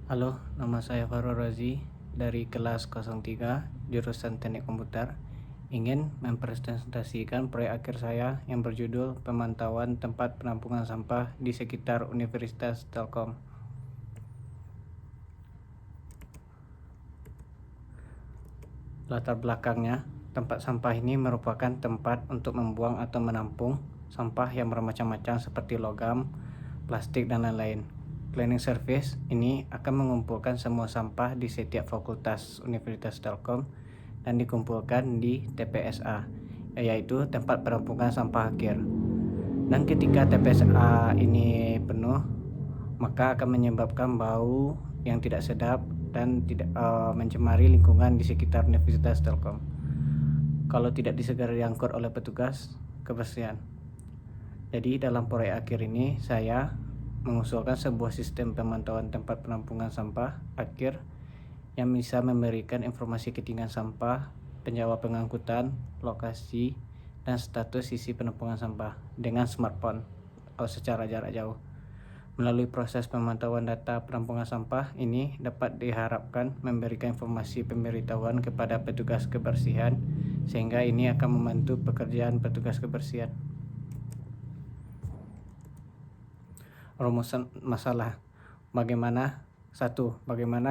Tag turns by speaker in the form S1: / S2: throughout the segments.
S1: Halo, nama saya Farul Razi dari kelas 03 jurusan Teknik Komputer. Ingin mempresentasikan proyek akhir saya yang berjudul Pemantauan Tempat Penampungan Sampah di sekitar Universitas Telkom. Latar belakangnya, tempat sampah ini merupakan tempat untuk membuang atau menampung sampah yang bermacam-macam seperti logam, plastik, dan lain-lain. Cleaning service ini akan mengumpulkan semua sampah di setiap fakultas Universitas Telkom dan dikumpulkan di TPSA, yaitu tempat penampungan sampah akhir. Dan ketika TPSA ini penuh, maka akan menyebabkan bau yang tidak sedap dan tidak mencemari lingkungan di sekitar Universitas Telkom kalau tidak disegera diangkut oleh petugas kebersihan. Jadi dalam proyek akhir ini saya mengusulkan sebuah sistem pemantauan tempat penampungan sampah akhir yang bisa memberikan informasi ketinggian sampah, penjawab pengangkutan, lokasi, dan status isi penampungan sampah dengan smartphone secara jarak jauh. Melalui proses pemantauan data penampungan sampah ini dapat diharapkan memberikan informasi pemberitahuan kepada petugas kebersihan sehingga ini akan membantu pekerjaan petugas kebersihan. Rumusan masalah. Bagaimana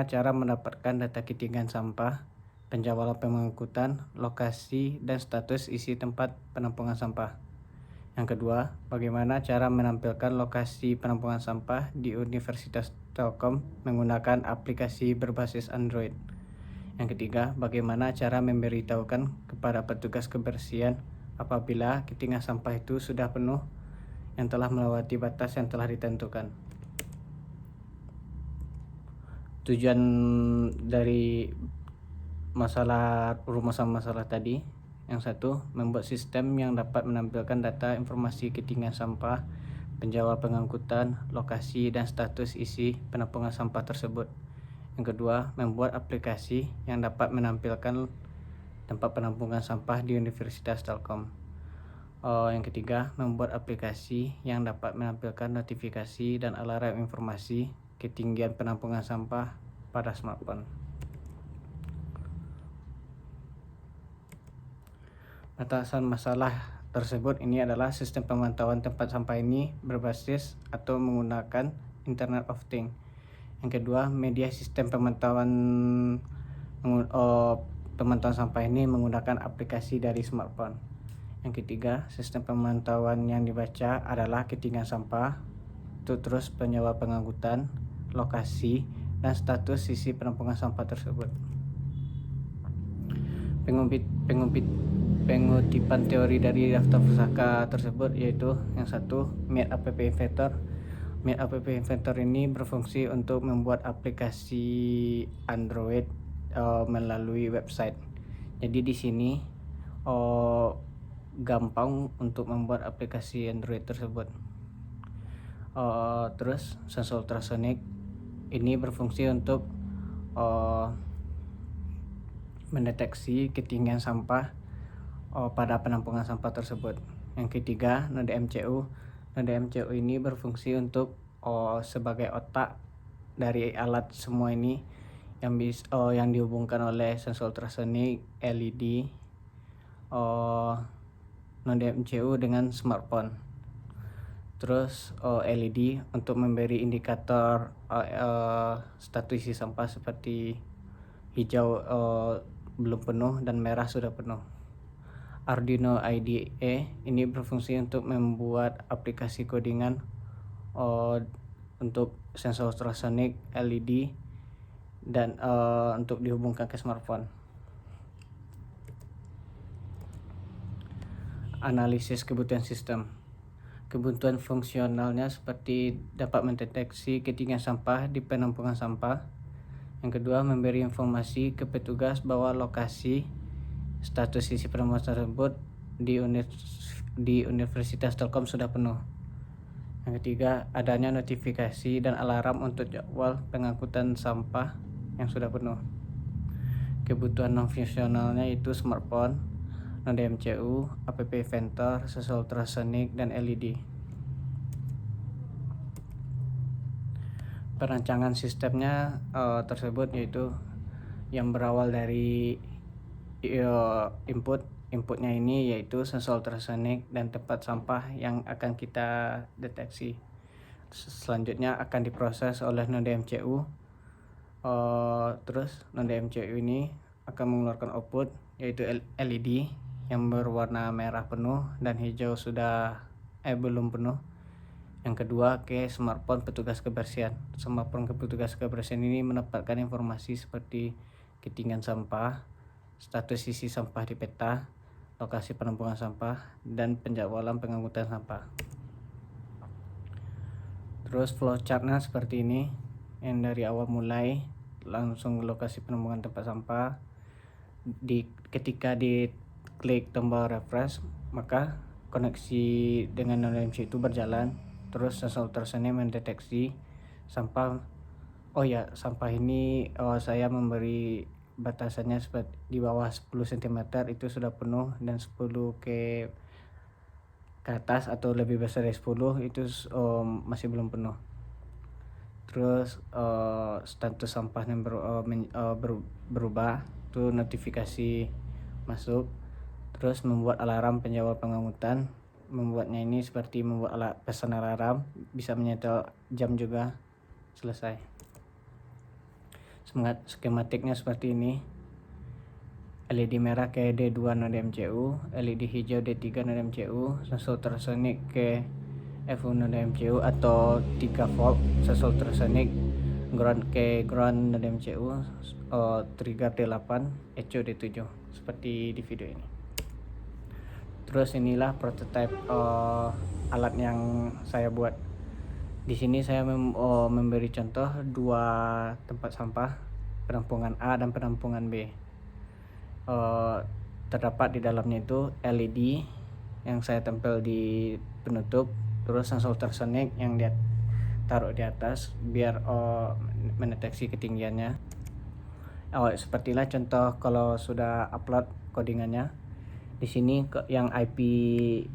S1: cara mendapatkan data ketinggian sampah, penjadwalan pengangkutan, lokasi, dan status isi tempat penampungan sampah. Yang kedua, bagaimana cara menampilkan lokasi penampungan sampah di Universitas Telkom menggunakan aplikasi berbasis Android. Yang ketiga, bagaimana cara memberitahukan kepada petugas kebersihan apabila ketinggian sampah itu sudah penuh yang telah melewati batas yang telah ditentukan. Tujuan dari rumusan masalah tadi, yang satu, membuat sistem yang dapat menampilkan data informasi ketinggian sampah, penjadwalan pengangkutan, lokasi, dan status isi penampungan sampah tersebut. Yang kedua, membuat aplikasi yang dapat menampilkan tempat penampungan sampah di Universitas Telkom. Yang ketiga, membuat aplikasi yang dapat menampilkan notifikasi dan alarm informasi ketinggian penampungan sampah pada smartphone. Atasan masalah tersebut ini adalah sistem pemantauan tempat sampah ini berbasis atau menggunakan Internet of Things. Yang kedua, media sistem pemantauan sampah ini menggunakan aplikasi dari smartphone. Yang ketiga, sistem pemantauan yang dibaca adalah ketinggian sampah, terus penyebab pengangkutan, lokasi, dan status sisi penampungan sampah tersebut. Pengutipan teori dari daftar pusaka tersebut yaitu yang satu, Meet App Inventor. Meet App Inventor ini berfungsi untuk membuat aplikasi Android melalui website. Jadi di sini gampang untuk membuat aplikasi Android tersebut. Terus sensor ultrasonic ini berfungsi untuk mendeteksi ketinggian sampah pada penampungan sampah tersebut. Yang ketiga, node MCU. Node MCU ini berfungsi untuk sebagai otak dari alat semua ini yang dihubungkan oleh sensor ultrasonic, LED, node MCU dengan smartphone. Terus LED untuk memberi indikator status isi sampah seperti hijau belum penuh dan merah sudah penuh. Arduino IDE ini berfungsi untuk membuat aplikasi codingan untuk sensor ultrasonic, LED, dan untuk dihubungkan ke smartphone. Analisis kebutuhan sistem. Kebutuhan fungsionalnya seperti dapat mendeteksi ketinggian sampah di penampungan sampah. Yang kedua, memberi informasi ke petugas bahwa lokasi status isi penampungan tersebut di Universitas Telkom sudah penuh. Yang ketiga, adanya notifikasi dan alarm untuk jadwal pengangkutan sampah yang sudah penuh. Kebutuhan non fungsionalnya itu smartphone, node MCU, App Inventor, sensor ultrasonic, dan LED. perancangan sistemnya tersebut, yaitu yang berawal dari inputnya ini yaitu sensor ultrasonik dan tempat sampah yang akan kita deteksi. Selanjutnya akan diproses oleh node MCU. Terus node MCU ini akan mengeluarkan output yaitu LED yang berwarna merah penuh dan hijau belum penuh. Yang kedua ke smartphone petugas kebersihan. Smartphone petugas kebersihan ini mendapatkan informasi seperti ketinggian sampah, status isi sampah di peta, lokasi penampungan sampah, dan penjadwalan pengangkutan sampah. Terus flowchartnya seperti ini, yang dari awal mulai langsung ke lokasi penampungan tempat sampah. Ketika diklik tombol refresh, maka koneksi dengan node MC itu berjalan. Terus sensor ultrasonik mendeteksi sampah. Sampah ini saya memberi batasannya seperti di bawah 10 cm itu sudah penuh, dan 10 ke atas atau lebih besar dari 10 itu masih belum penuh. Terus status sampahnya berubah, itu notifikasi masuk. Terus membuat alarm penjadwal pengangkutan. Membuatnya ini seperti membuat pesan alarm, bisa menyetel jam juga. Selesai. Skematiknya seperti ini. LED merah ke D2 node MCU, LED hijau D3 node MCU, sensor ultrasonik ke F1 node MCU atau 3 volt sensor ultrasonik, ground node MCU, trigger D8, ECO D7 seperti di video ini. Terus inilah prototipe alat yang saya buat. Di sini saya memberi contoh dua tempat sampah, penampungan A dan penampungan B. Terdapat di dalamnya itu LED yang saya tempel di penutup, terus sensor ultrasonik yang dia taruh di atas biar mendeteksi ketinggiannya. Sepertilah contoh kalau sudah upload codingannya. Di sini yang IP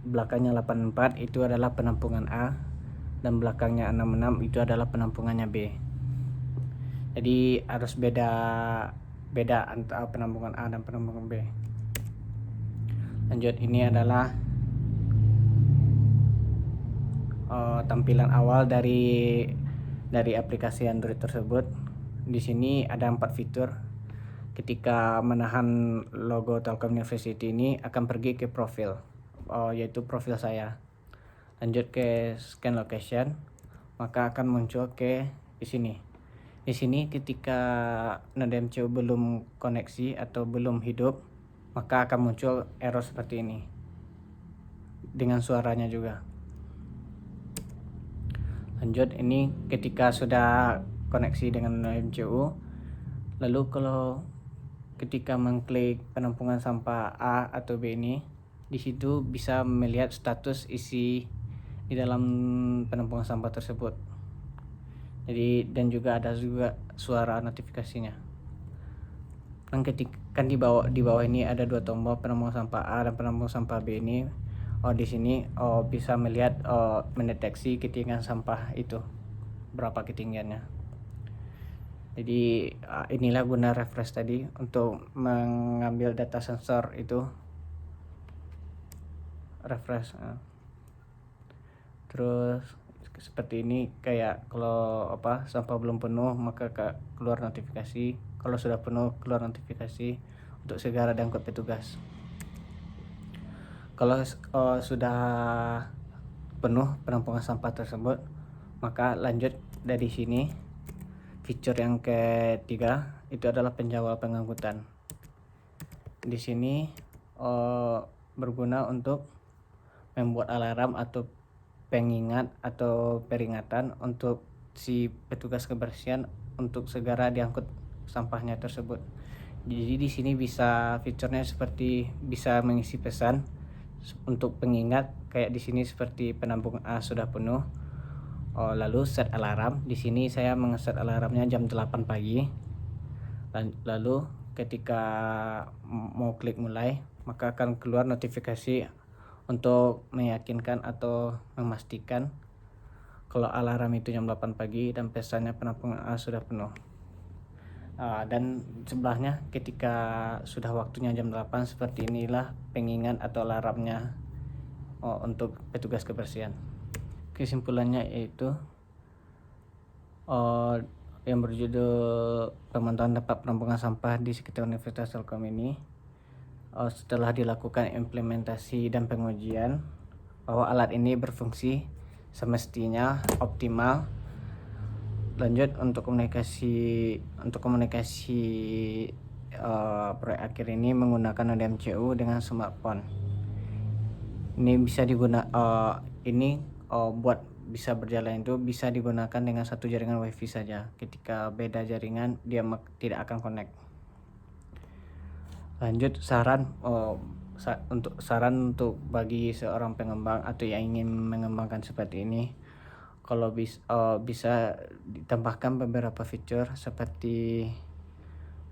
S1: belakangnya 84 itu adalah penampungan A, dan belakangnya 66 itu adalah penampungannya B. Jadi harus beda antara penampungan A dan penampungan B. Lanjut, ini adalah tampilan awal dari aplikasi Android tersebut. Di sini ada 4 fitur. Ketika menahan logo Telkom University ini akan pergi ke profil, yaitu profil saya. Lanjut ke scan location, maka akan muncul ke di sini. Di sini ketika node MCU belum koneksi atau belum hidup, maka akan muncul error seperti ini dengan suaranya juga. Lanjut, ini ketika sudah koneksi dengan node MCU, lalu kalau ketika mengklik penampungan sampah A atau B ini, di situ bisa melihat status isi di dalam penampungan sampah tersebut. Jadi, dan juga ada juga suara notifikasinya. Dan ketika di bawah ini ada dua tombol, penampungan sampah A dan penampungan sampah B ini. Di sini bisa melihat mendeteksi ketinggian sampah itu, berapa ketinggiannya. Jadi inilah guna refresh tadi untuk mengambil data sensor itu, refresh. Terus seperti ini, kayak kalau sampah belum penuh maka keluar notifikasi, kalau sudah penuh keluar notifikasi untuk segera diangkut petugas. Kalau sudah penuh penampungan sampah tersebut, maka lanjut dari sini. Fitur yang ketiga itu adalah penjadwal pengangkutan. Di sini berguna untuk membuat alarm atau pengingat atau peringatan untuk si petugas kebersihan untuk segera diangkut sampahnya tersebut. Jadi di sini bisa fiturnya seperti bisa mengisi pesan untuk pengingat, kayak di sini seperti penampung A sudah penuh. Lalu set alarm. Di sini saya mengeset alarmnya jam 8 pagi. Lalu ketika mau klik mulai, maka akan keluar notifikasi untuk meyakinkan atau memastikan kalau alarm itu jam 8 pagi dan pesannya penampungan sudah penuh. Dan sebelahnya ketika sudah waktunya jam 8, seperti inilah pengingat atau alarmnya untuk petugas kebersihan. Kesimpulannya yaitu yang berjudul pemantauan tempat penampungan sampah di sekitar Universitas Telkom ini, setelah dilakukan implementasi dan pengujian bahwa alat ini berfungsi semestinya optimal. Lanjut untuk komunikasi proyek akhir ini menggunakan node MCU dengan smartphone. Ini bisa digunakan buat bisa berjalan itu bisa digunakan dengan satu jaringan WiFi saja. Ketika beda jaringan dia tidak akan connect. Lanjut saran untuk bagi seorang pengembang atau yang ingin mengembangkan seperti ini, kalau bisa ditambahkan beberapa fitur seperti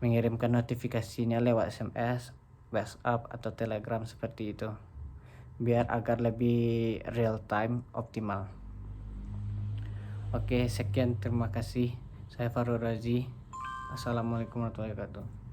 S1: mengirimkan notifikasinya lewat SMS, WhatsApp atau Telegram seperti itu, biar agar lebih real time optimal. Oke, sekian, terima kasih. Saya Farul Razi. Assalamualaikum warahmatullahi wabarakatuh.